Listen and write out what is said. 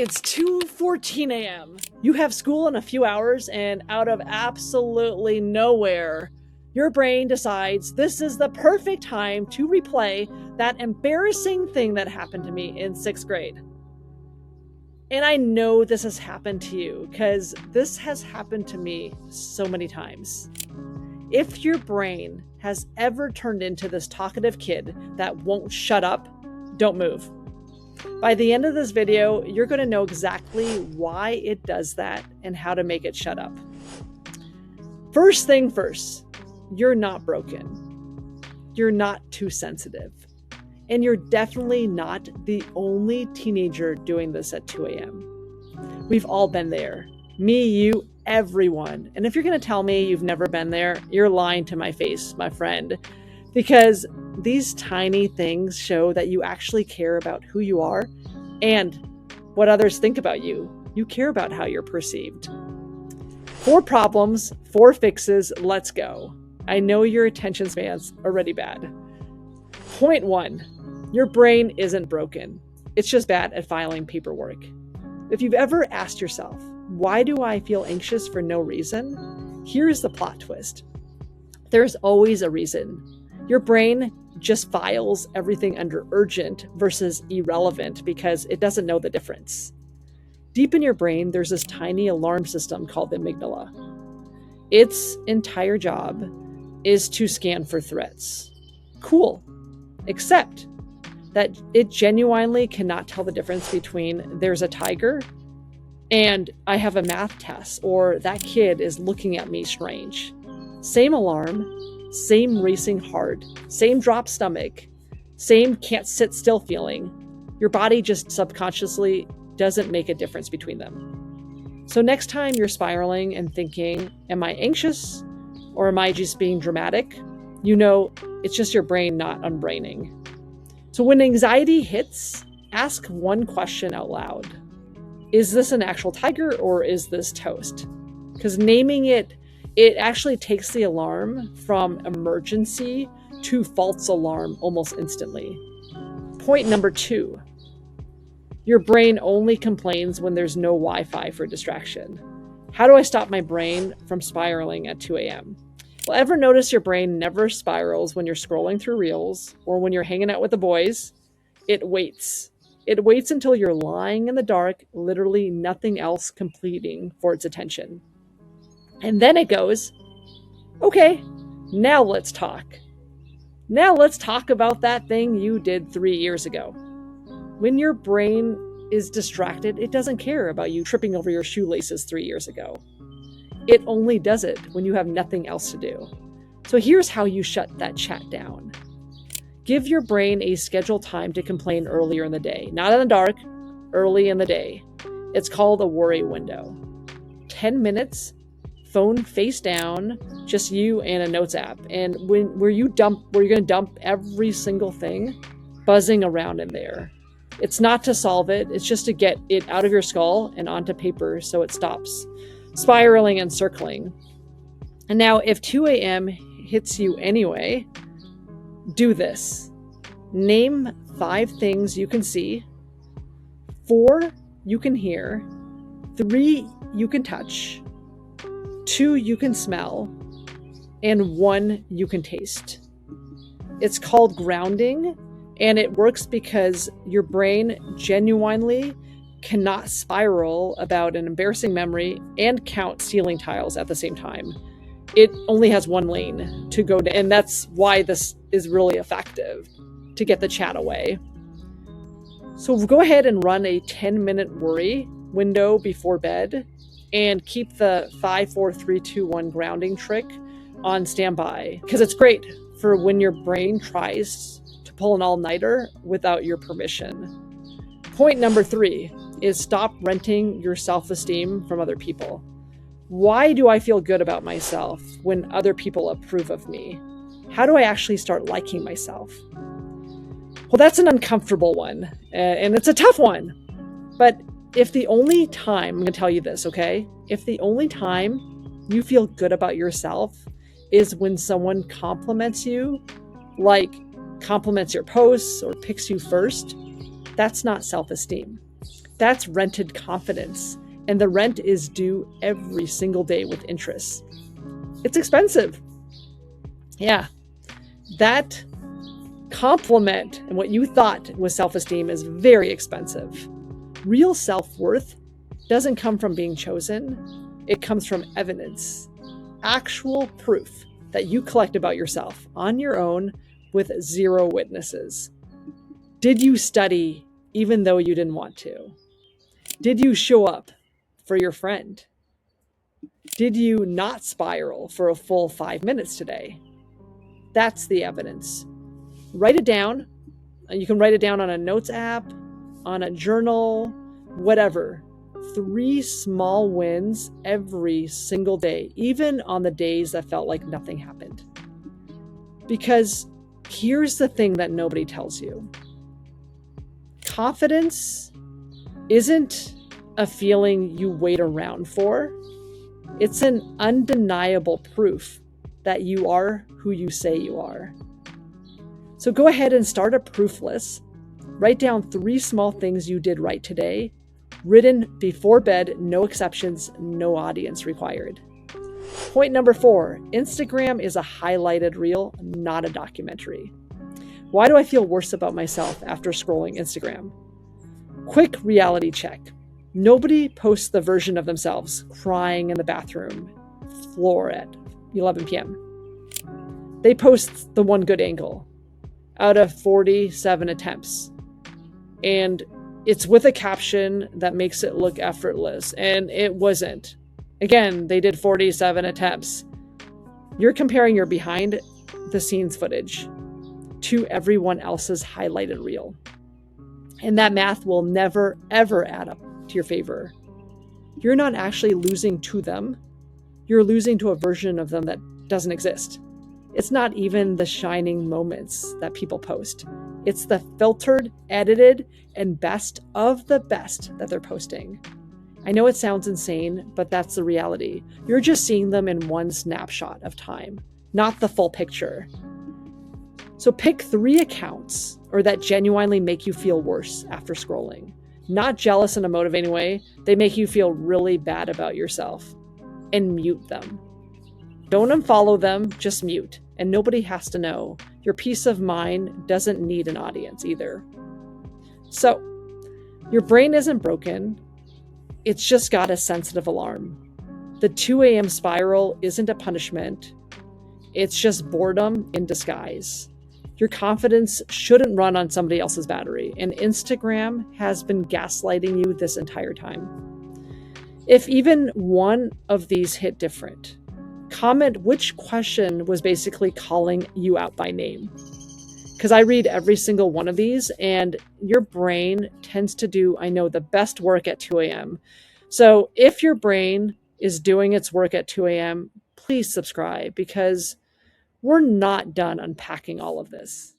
It's 2:14 a.m. You have school in a few hours, and out of absolutely nowhere, your brain decides this is the perfect time to replay that embarrassing thing that happened to me in 6th grade. And I know this has happened to you because this has happened to me so many times. If your brain has ever turned into this talkative kid that won't shut up, don't move. By the end of this video, you're going to know exactly why it does that and how to make it shut up. First thing first, you're not broken. You're not too sensitive. And you're definitely not the only teenager doing this at 2 a.m. We've all been there. Me, you, everyone. And if you're going to tell me you've never been there, you're lying to my face, my friend. Because these tiny things show that you actually care about who you are and what others think about you. You care about how you're perceived. 4 problems, 4 fixes, let's go. I know your attention span's already bad. Point 1, your brain isn't broken. It's just bad at filing paperwork. If you've ever asked yourself, why do I feel anxious for no reason? Here's the plot twist. There's always a reason. Your brain just files everything under urgent versus irrelevant because it doesn't know the difference. Deep in your brain, there's this tiny alarm system called the amygdala. Its entire job is to scan for threats. Cool. Except that it genuinely cannot tell the difference between there's a tiger and I have a math test, or that kid is looking at me strange. Same alarm, same racing heart, same drop stomach, same can't sit still feeling. Your body just subconsciously doesn't make a difference between them. So next time you're spiraling and thinking, am I anxious or am I just being dramatic? You know, it's just your brain not unbraining. So when anxiety hits, ask one question out loud. Is this an actual tiger or is this toast? Because naming it actually takes the alarm from emergency to false alarm almost instantly. Point number 2, your brain only complains when there's no Wi-Fi for distraction. How do I stop my brain from spiraling at 2 a.m.? Well, ever notice your brain never spirals when you're scrolling through reels or when you're hanging out with the boys? It waits. It waits until you're lying in the dark, literally nothing else completing for its attention. And then it goes, okay, now let's talk. Now let's talk about that thing you did 3 years ago. When your brain is distracted, it doesn't care about you tripping over your shoelaces 3 years ago. It only does it when you have nothing else to do. So here's how you shut that chat down. Give your brain a scheduled time to complain earlier in the day. Not in the dark, early in the day. It's called a worry window. 10 minutes, phone face down, just you and a notes app. And where you're going to dump every single thing buzzing around in there. It's not to solve it. It's just to get it out of your skull and onto paper so it stops spiraling and circling. And now if 2 a.m. hits you anyway, do this. Name 5 things you can see, 4 you can hear, 3 you can touch, 2 you can smell, and 1 you can taste. It's called grounding, and it works because your brain genuinely cannot spiral about an embarrassing memory and count ceiling tiles at the same time. It only has 1 lane to go to, and that's why this is really effective, to get the chat away. So go ahead and run a 10-minute worry window before bed and keep the 5, 4, 3, 2, 1 grounding trick on standby, because it's great for when your brain tries to pull an all-nighter without your permission. Point number 3 is stop renting your self-esteem from other people. Why do I feel good about myself when other people approve of me? How do I actually start liking myself? Well, that's an uncomfortable one, and it's a tough one. But if the only time, I'm going to tell you this, okay? If the only time you feel good about yourself is when someone compliments you, like compliments your posts or picks you first, that's not self-esteem. That's rented confidence. And the rent is due every single day with interest. It's expensive. Yeah. That compliment and what you thought was self-esteem is very expensive. Real self-worth doesn't come from being chosen. It comes from evidence, actual proof that you collect about yourself on your own with zero witnesses. Did you study even though you didn't want to? Did you show up for your friend? Did you not spiral for a full 5 minutes today? That's the evidence. Write it down. You can write it down on a notes app, on a journal, whatever. 3 small wins every single day, even on the days that felt like nothing happened. Because here's the thing that nobody tells you. Confidence isn't a feeling you wait around for. It's an undeniable proof that you are who you say you are. So go ahead and start a proof list. Write down 3 small things you did right today, written before bed, no exceptions, no audience required. Point number 4, Instagram is a highlighted reel, not a documentary. Why do I feel worse about myself after scrolling Instagram? Quick reality check. Nobody posts the version of themselves crying in the bathroom floor at 11 p.m. They post the one good angle out of 47 attempts. And it's with a caption that makes it look effortless. And it wasn't. Again, they did 47 attempts. You're comparing your behind the scenes footage to everyone else's highlighted reel. And that math will never, ever add up to your favor. You're not actually losing to them. You're losing to a version of them that doesn't exist. It's not even the shining moments that people post. It's the filtered, edited, and best of the best that they're posting. I know it sounds insane, but that's the reality. You're just seeing them in one snapshot of time, not the full picture. So pick 3 accounts or that genuinely make you feel worse after scrolling. Not jealous in a motivating way. They make you feel really bad about yourself. And mute them. Don't unfollow them, just mute. And nobody has to know. Your peace of mind doesn't need an audience either. So, your brain isn't broken. It's just got a sensitive alarm. The 2 a.m. spiral isn't a punishment. It's just boredom in disguise. Your confidence shouldn't run on somebody else's battery, and Instagram has been gaslighting you this entire time. If even one of these hit different, comment which question was basically calling you out by name. Because I read every single one of these, and your brain tends to do, I know, the best work at 2 a.m. So if your brain is doing its work at 2 a.m., please subscribe, because we're not done unpacking all of this.